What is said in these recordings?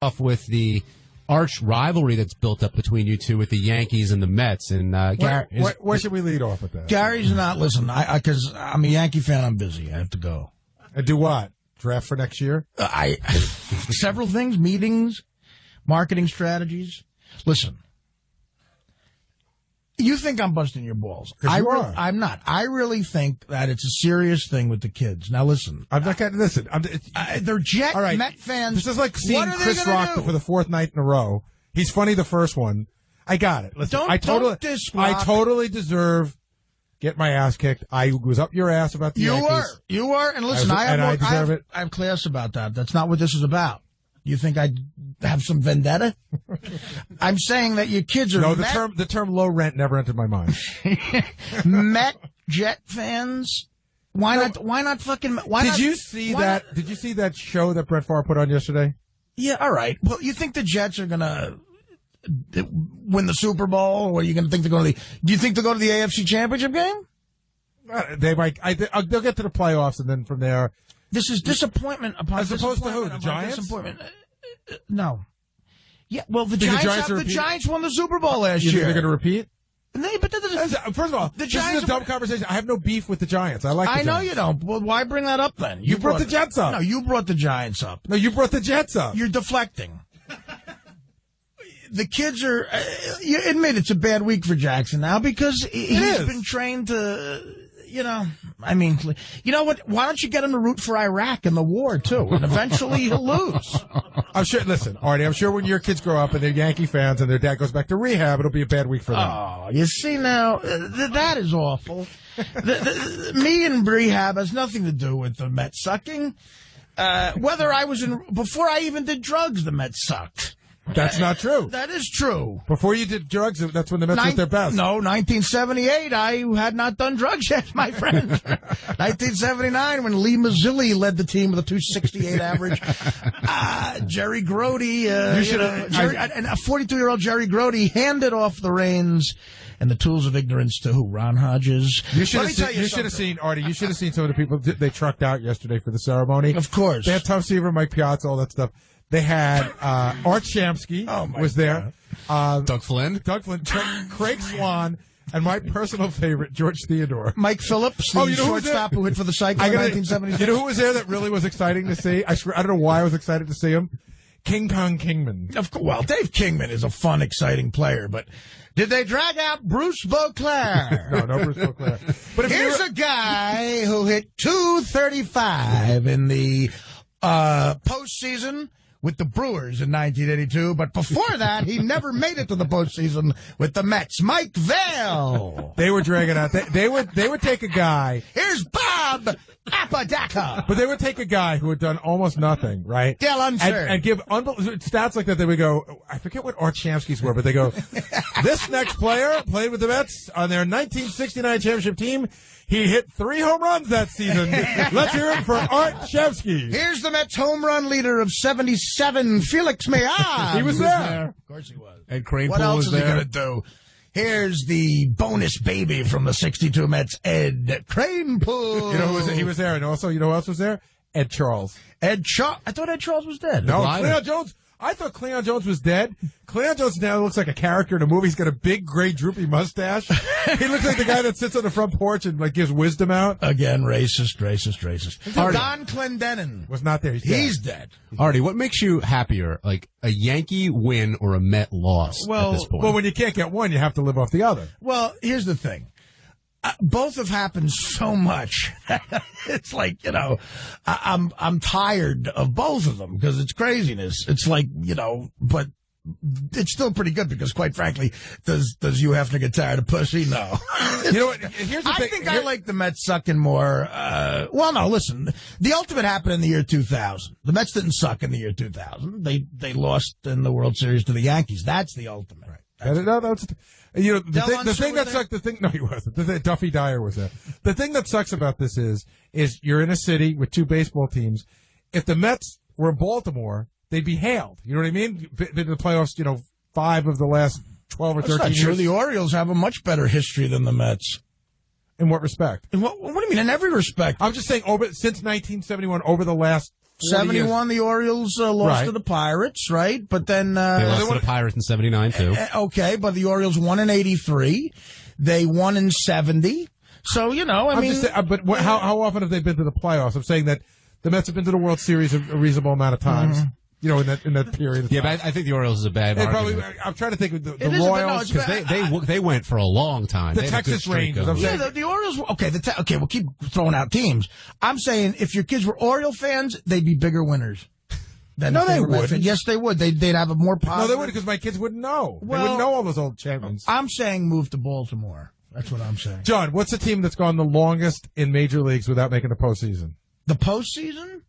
off with the arch rivalry that's built up between you two with the Yankees and the Mets. And where should we lead off with that? Gary's not, listen, because I'm a Yankee fan, I'm busy. I have to go. And do what? Draft for next year? Several things, meetings, marketing strategies. Listen, you think I'm busting your balls. I'm not. I really think that it's a serious thing with the kids. Now, listen. I'm not going to listen. They're Met fans. This is like seeing Chris Rock for the fourth night in a row. He's funny the first one. I got it. Listen, I totally deserve get my ass kicked. I was up your ass about the Yankees. You were. And listen, I have class about that. That's not what this is about. You think I have some vendetta? I'm saying that your kids are the term low rent never entered my mind. Met Jet fans. Why not fucking? Did you see that show that Brett Favre put on yesterday? Yeah, all right. Well, you think the Jets are gonna win the Super Bowl, or are you gonna think they're going to do you think they'll go to the AFC Championship game? They might. They'll get to the playoffs, and then from there. This is disappointment upon as opposed to who? The Giants? Disappointment. No. Yeah, well, the Giants won the Super Bowl last year. You think they're going to repeat? First of all, this is a dumb conversation. I have no beef with the Giants. I know you don't. Well, why bring that up then? You brought the Jets up. No, you brought the Giants up. No, you brought the Jets up. You're deflecting. The kids are. You admit it's a bad week for Jackson now because he's been trained to. You know what? Why don't you get him to root for Iraq in the war, too? And eventually he'll lose. I'm sure, listen, Artie, I'm sure when your kids grow up and they're Yankee fans and their dad goes back to rehab, it'll be a bad week for them. Oh, you see now, that is awful. Me and rehab has nothing to do with the Mets sucking. Whether I was before I even did drugs, the Mets sucked. That's not true. That is true. Before you did drugs, that's when the Mets were at their best. No, 1978, I had not done drugs yet, my friend. 1979, when Lee Mazzilli led the team with a 268 average. Jerry Grody, and a 42-year-old Jerry Grody handed off the reins and the tools of ignorance to who? Ron Hodges. You should have seen, Artie, you should have seen some of the people they trucked out yesterday for the ceremony. Of course. They had Tom Seaver, Mike Piazza, all that stuff. They had Art Shamsky was there. Doug Flynn, Craig Swan, and my personal favorite, George Theodore. Mike Phillips, the shortstop who hit for the Cyclones in 1976. You know who was there that really was exciting to see? I don't know why I was excited to see him. King Kong Kingman. Well, Dave Kingman is a fun, exciting player, but did they drag out Bruce Beauclair? No Bruce Beauclair. But here's a guy who hit .235 in the postseason with the Brewers in 1982, but before that, he never made it to the postseason with the Mets. Mike Vail. They were dragging out. They would take a guy. Here's Bob Apodaca. But they would take a guy who had done almost nothing, right? Dale Unser. And give stats like that. They would go, I forget what Art Shamsky's were, but they go, this next player played with the Mets on their 1969 championship team. He hit 3 home runs that season. Let's hear it for Art Shamsky. Here's the Mets home run leader of 77, Felix Maillard. He was there. Of course he was. And Cranepool was there. What else is he going to do? Here's the bonus baby from the 62 Mets, Ed Cranepool. You know he was there, and also, you know who else was there? Ed Charles. I thought Ed Charles was dead. No, Cleon Jones. I thought Cleon Jones was dead. Cleon Jones now looks like a character in a movie. He's got a big, gray, droopy mustache. He looks like the guy that sits on the front porch and gives wisdom out. Again, racist. Don Clendenin was not there. He's dead. Artie, what makes you happier, like a Yankee win or a Met loss at this point? Well, when you can't get one, you have to live off the other. Well, here's the thing. Both have happened so much. It's like, I'm tired of both of them because it's craziness. It's like, but it's still pretty good because, quite frankly, does you have to get tired of pussy? No. You know what? Here's the thing. I think I like the Mets sucking more. Well, no, listen. The ultimate happened in the year 2000. The Mets didn't suck in the year 2000. They lost in the World Series to the Yankees. That's the ultimate. Right. The thing that sucked. No, he wasn't. Duffy Dyer was there. The thing that sucks about this is you're in a city with 2 baseball teams. If the Mets were in Baltimore, they'd be hailed. You know what I mean? Been in the playoffs, 5 of the last 12 or 13 years. Sure, the Orioles have a much better history than the Mets. In what respect? What do you mean? In every respect. I'm just saying, since 1971, over the last 71, the Orioles lost to the Pirates, right? But then they lost to the Pirates in 79 too. Okay, but the Orioles won in 83. They won in 70. So I mean, but how often have they been to the playoffs? I'm saying that the Mets have been to the World Series a reasonable amount of times. Mm-hmm. In that period. Of time. But I think the Orioles is a bad argument. I'm trying to think of the Royals because they went for a long time. The Texas Rangers. The Orioles. Okay, we'll keep throwing out teams. I'm saying if your kids were Oriole fans, they'd be bigger winners. No, they wouldn't. Yes, they would. They'd have a more positive. No, they wouldn't because my kids wouldn't know. Well, they wouldn't know all those old champions. I'm saying move to Baltimore. That's what I'm saying. John, what's the team that's gone the longest in major leagues without making the postseason? The postseason?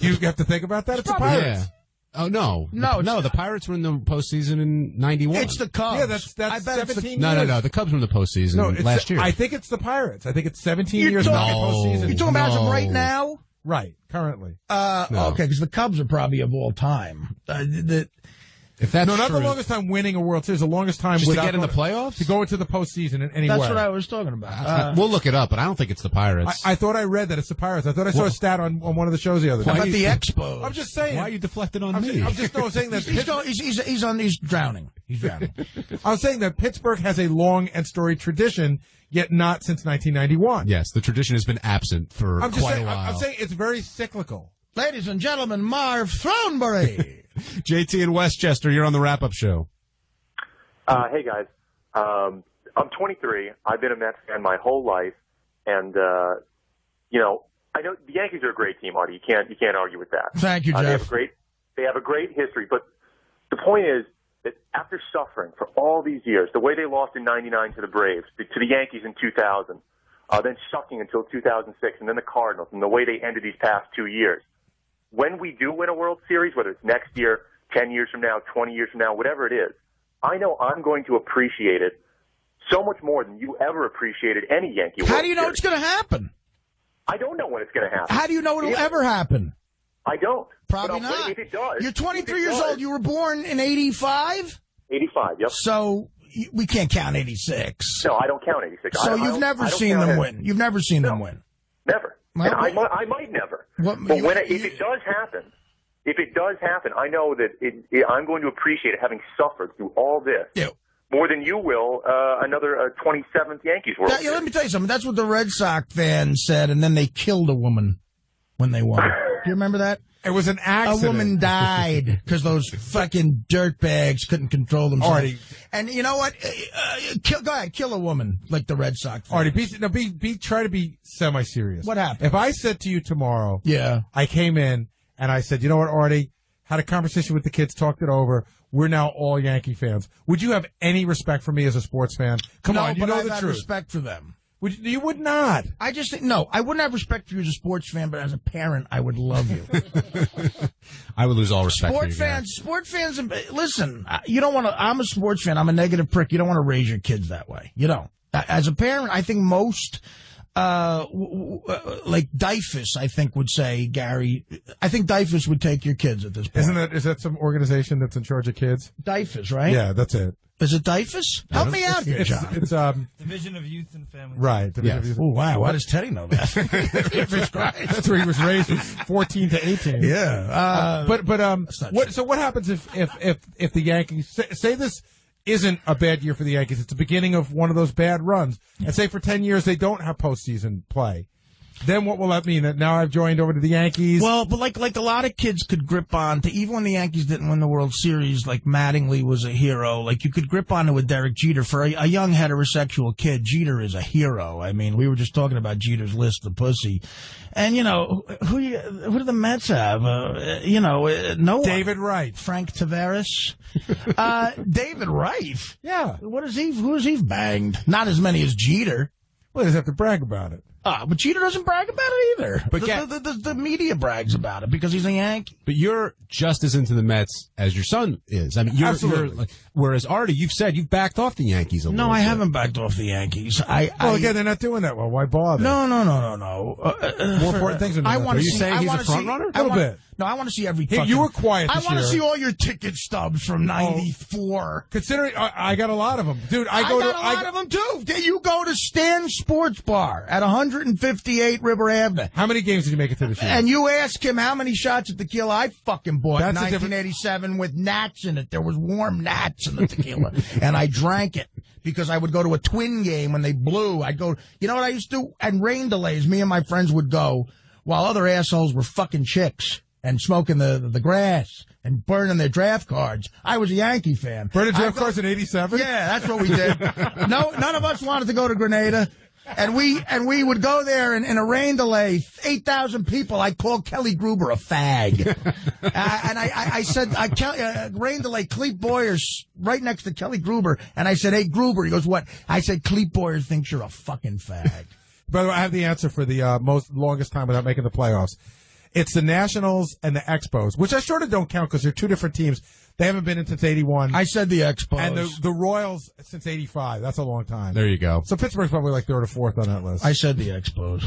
You have to think about that. It's the Pirates. Yeah. Oh no! The Pirates were in the postseason in '91. It's the Cubs. Yeah, that's 17 years. No. The Cubs were in the postseason last year. I think it's the Pirates. I think it's 17 years in the postseason. You're talking about as of right now? Right, currently. Okay, because the Cubs are probably of all time. If that's not true, the longest time winning a World Series, the longest time just to get in the playoffs, to go into the postseason in any way. That's what I was talking about. We'll look it up, but I don't think it's the Pirates. I thought I read that it's the Pirates. I thought I saw a stat on one of the shows the other day. How about the Expos? I'm just saying. Why are you deflected on me? I'm just saying that he's drowning. He's drowning. I was saying that Pittsburgh has a long and storied tradition, yet not since 1991. Yes, the tradition has been absent for quite a while. I'm saying it's very cyclical. Ladies and gentlemen, Marv Throneberry. JT in Westchester, you're on the wrap-up show. Hey, guys. I'm 23. I've been a Mets fan my whole life. And, I know the Yankees are a great team, Artie. You can't argue with that. Thank you, Jeff. They have a great history. But the point is that after suffering for all these years, the way they lost in 99 to the Braves, to the Yankees in 2000, then sucking until 2006, and then the Cardinals, and the way they ended these past 2 years, when we do win a World Series, whether it's next year, 10 years from now, 20 years from now, whatever it is, I know I'm going to appreciate it so much more than you ever appreciated any Yankee World Series. How do you know it's going to happen? I don't know when it's going to happen. How do you know it'll ever happen? I don't. Probably not. If it does. You're 23 years old. You were born in 85? 85, yep. So we can't count 86. No, I don't count 86. So you've never seen them win. You've never seen them win. Never. Well, and I might never. But if it does happen, I know that I'm going to appreciate it, having suffered through all this more than you will another 27th Yankees World Series. Let me tell you something. That's what the Red Sox fans said, and then they killed a woman when they won. Do you remember that? It was an accident. A woman died because those fucking dirtbags couldn't control themselves. Artie. And you know what? Go ahead, kill a woman like the Red Sox. Artie, try to be semi-serious. What happened? If I said to you tomorrow, I came in and I said, you know what, Artie, had a conversation with the kids, talked it over. We're now all Yankee fans. Would you have any respect for me as a sports fan? Come on, you know the truth. Respect for them. You would not. I just think, no, I wouldn't have respect for you as a sports fan, but as a parent, I would love you. I would lose all respect for you. Sport fans, listen, you don't want to, I'm a sports fan, I'm a negative prick. You don't want to raise your kids that way. You don't. As a parent, I think most, like Dyfus, I think would say, Gary, I think Dyfus would take your kids at this point. Is that some organization that's in charge of kids? Dyfus, right? Yeah, that's it. Is it Dyfus? Help me out here, John. It's Division of Youth and Family. Right. Division of Youth. Oh, wow. Why does Teddy know that? That's where he was raised from 14 to 18. Yeah. So what happens if the Yankees say this isn't a bad year for the Yankees? It's the beginning of one of those bad runs. And say for 10 years they don't have postseason play. Then what will that mean? That now I've joined over to the Yankees? Well, but like a lot of kids could grip on to, even when the Yankees didn't win the World Series, like Mattingly was a hero. Like you could grip onto a Derek Jeter. For a young heterosexual kid, Jeter is a hero. I mean, we were just talking about Jeter's list of pussy. And, who do the Mets have? No one. David Wright. Frank Tavares. David Wright? Yeah. Who has he banged? Not as many as Jeter. Well, he doesn't have to brag about it. But Jeter doesn't brag about it either. But the media brags about it because he's a Yankee. But you're just as into the Mets as your son is. I mean, Absolutely. Whereas Artie, you've said you've backed off the Yankees a little bit. No, I haven't backed off the Yankees. Again, they're not doing that well. Why bother? No. More important things are Are you saying he's a front runner? A little bit. No, I want to see every Hey, fucking... you were quiet I this want to year. see all your ticket stubs from 94. Considering I got a lot of them. Dude, I got a lot of them, too. You go to Stan's Sports Bar at 158 River Avenue. How many games did you make it to this year? And you ask him how many shots of tequila I fucking bought in That's a 1987 with gnats in it. There was warm gnats in the tequila. And I drank it because I would go to a Twin game when they blew. I'd go, you know what I used to do? And rain delays, me and my friends would go while other assholes were fucking chicks and smoking the grass and burning their draft cards. I was a Yankee fan. Burning draft cards in 87? Yeah, that's what we did. No, none of us wanted to go to Grenada. And we would go there in a rain delay, 8,000 people. I called Kelly Gruber a fag. And I said, rain delay, Clete Boyers right next to Kelly Gruber. And I said, hey, Gruber. He goes, what? I said, Clete Boyers thinks you're a fucking fag. By the way, I have the answer for the longest time without making the playoffs. It's the Nationals and the Expos, which I sort of don't count because they're two different teams. They haven't been in since 81. I said the Expos. And the Royals since 85. That's a long time. There you go. So Pittsburgh's probably like third or fourth on that list. I said the Expos.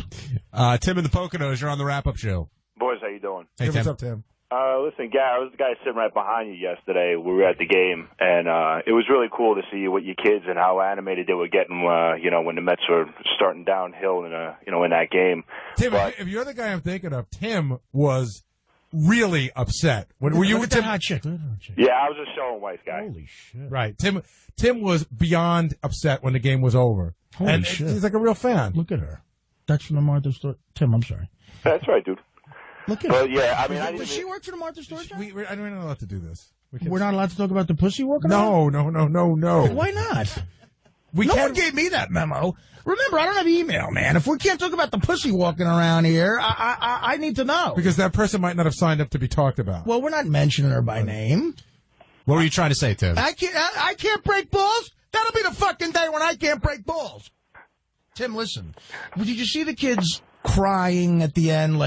Tim and the Poconos, you're on the wrap-up show. Boys, how you doing? Hey, Tim. what's up, Tim? Listen, Gary, I was the guy sitting right behind you yesterday. We were at the game, and it was really cool to see what your kids and how animated they were getting, when the Mets were starting downhill in that game. Tim, if you're the guy I'm thinking of, Tim was really upset. Were you Look at Tim? that hot chick. Look at that hot chick. Yeah, I was a show and wife guy. Holy shit. Right. Tim was beyond upset when the game was over. Holy and shit. He's like a real fan. Look at her. That's from the Martha Stewart. Tim, I'm sorry. That's right, dude. Look at her. But yeah, I mean, I Does didn't. she work for the Martha Stewart? I don't know allowed to do this. We're not allowed to talk about the pussy walking around? No. Why not? We no can't. one gave me that memo. Remember, I don't have email, man. If we can't talk about the pussy walking around here, I need to know. Because that person might not have signed up to be talked about. Well, we're not mentioning her by name. What were you trying to say, Tim? I can't break balls? That'll be the fucking day when I can't break balls. Tim, listen. Did you see the kids crying at the end,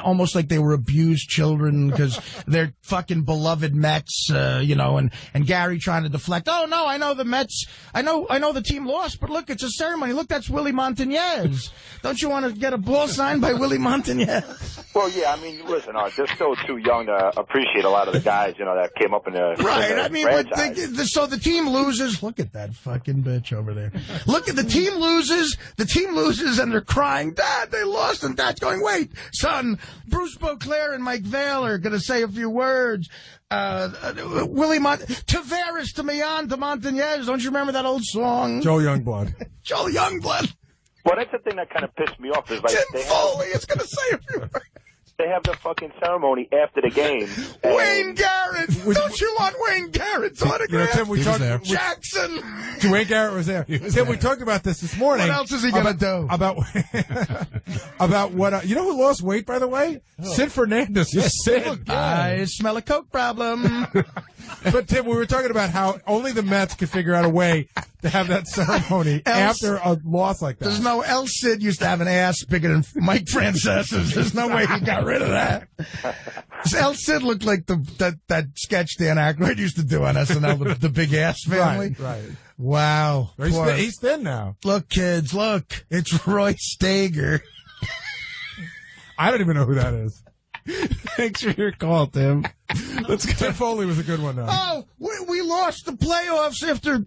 almost like they were abused children because they're fucking beloved Mets, and Gary trying to deflect. Oh no, I know the Mets. I know the team lost, but look, it's a ceremony. Look, that's Willie Montañez. Don't you want to get a ball signed by Willie Montañez? Well, yeah, I mean, listen, they're still too young to appreciate a lot of the guys, that came up in the Right. in the I mean, franchise. so the team loses. Look at that fucking bitch over there. Look at the team loses. The team loses, and they're crying. Dad, they lost. And Dad's going, wait, son, Bruce Beauclair and Mike Vail are going to say a few words. Tavares to Millan to Montañez. Don't you remember that old song? Joe Youngblood. Joe Youngblood. Well, that's the thing that kind of pissed me off. Is like Tim Foley is going to say a few words. They have the fucking ceremony after the game. Wayne Garrett. Don't you want Wayne Garrett's autograph? Tim, we talked there. Jackson. Wayne Garrett was there. Tim, we talked about this morning. What else is he going to do? About what? You know who lost weight, by the way? Sid Fernandez. Yes, Sid. I smell a Coke problem. But Tim, we were talking about how only the Mets could figure out a way to have that ceremony after a loss like that. There's no El Cid used to have an ass bigger than Mike Francesa's. There's no way he got rid of that. El Cid looked like that sketch Dan Aykroyd used to do on SNL, the big ass family. Right. Wow. He's thin now. Look, kids, look. It's Roy Stager. I don't even know who that is. Thanks for your call, Tim. Let's go. Tim Foley was a good one, though. Oh, we lost the playoffs after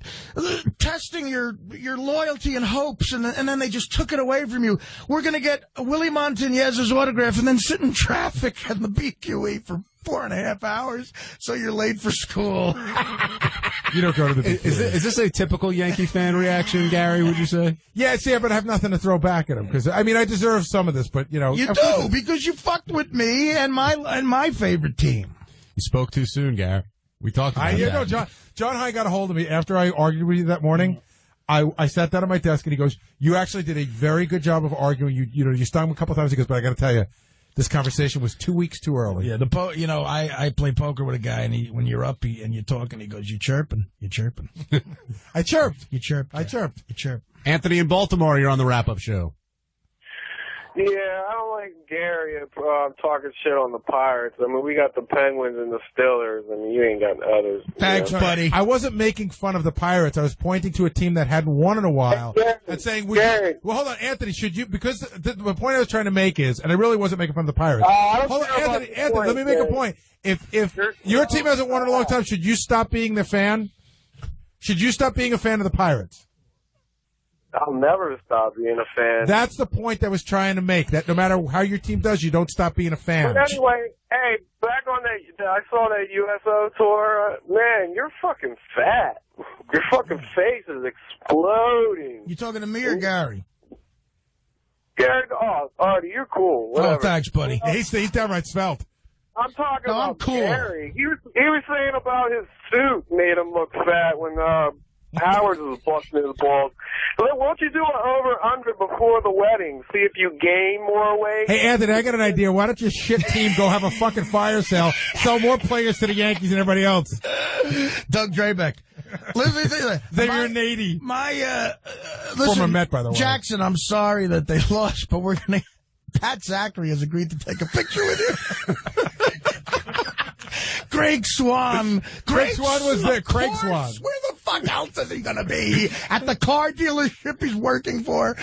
testing your loyalty and hopes, and then they just took it away from you. We're going to get Willie Montañez's autograph and then sit in traffic at the BQE for 4.5 hours, so you're late for school. You don't go to the BQE. Is this a typical Yankee fan reaction, Gary, would you say? Yeah, see, but I have nothing to throw back at him because I deserve some of this, but You do, because you fucked with me and my favorite team. You spoke too soon, Gary. We talked about that. John High got a hold of me after I argued with you that morning. I sat down at my desk and he goes, "You actually did a very good job of arguing. You stung him a couple times." He goes, "But I got to tell you, this conversation was 2 weeks too early." Yeah, I play poker with a guy, and when you're up and you're talking, he goes, "You chirping? You chirping?" I chirped. You chirped. I chirped. You chirped. Anthony in Baltimore, you're on the wrap-up show. Yeah, I don't like Gary talking shit on the Pirates. I mean, we got the Penguins and the Steelers, and you ain't got others. Thanks, buddy. I wasn't making fun of the Pirates. I was pointing to a team that hadn't won in a while and saying, well, hold on, Anthony, should you, because the point I was trying to make is, and I really wasn't making fun of the Pirates. Hold on, Anthony, let me make a point. If your team hasn't won in a long time, should you stop being the fan? Should you stop being a fan of the Pirates? I'll never stop being a fan. That's the point I was trying to make, that no matter how your team does, you don't stop being a fan. But anyway, hey, back on that, I saw that USO tour. Man, you're fucking fat. Your fucking face is exploding. You talking to me or Gary? Gary, Artie, you're cool. Whatever. Oh, thanks, buddy. He's downright svelte. I'm talking about cool. Gary. He was saying about his suit made him look fat when Howard was busting his balls. Why don't you do an over-under before the wedding? See if you gain more weight. Hey, Anthony, I got an idea. Why don't your shit team go have a fucking fire sale, sell more players to the Yankees than everybody else? Doug Drabeck. Listen, Xavier Nady. Listen, former Met, by the way. Jackson, I'm sorry that they lost, but we're going to... Pat Zachary has agreed to take a picture with you. Greg Swan. Greg Swan was there. Craig Swan. Where the fuck else is he going to be? At the car dealership he's working for.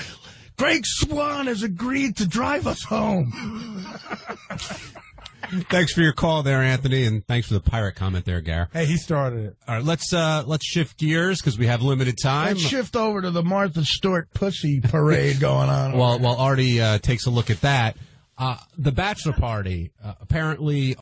Greg Swan has agreed to drive us home. Thanks for your call there, Anthony, and thanks for the pirate comment there, Gar. Hey, he started it. All right, let's shift gears because we have limited time. Let's shift over to the Martha Stewart pussy parade going on. While Artie takes a look at that, the bachelor party apparently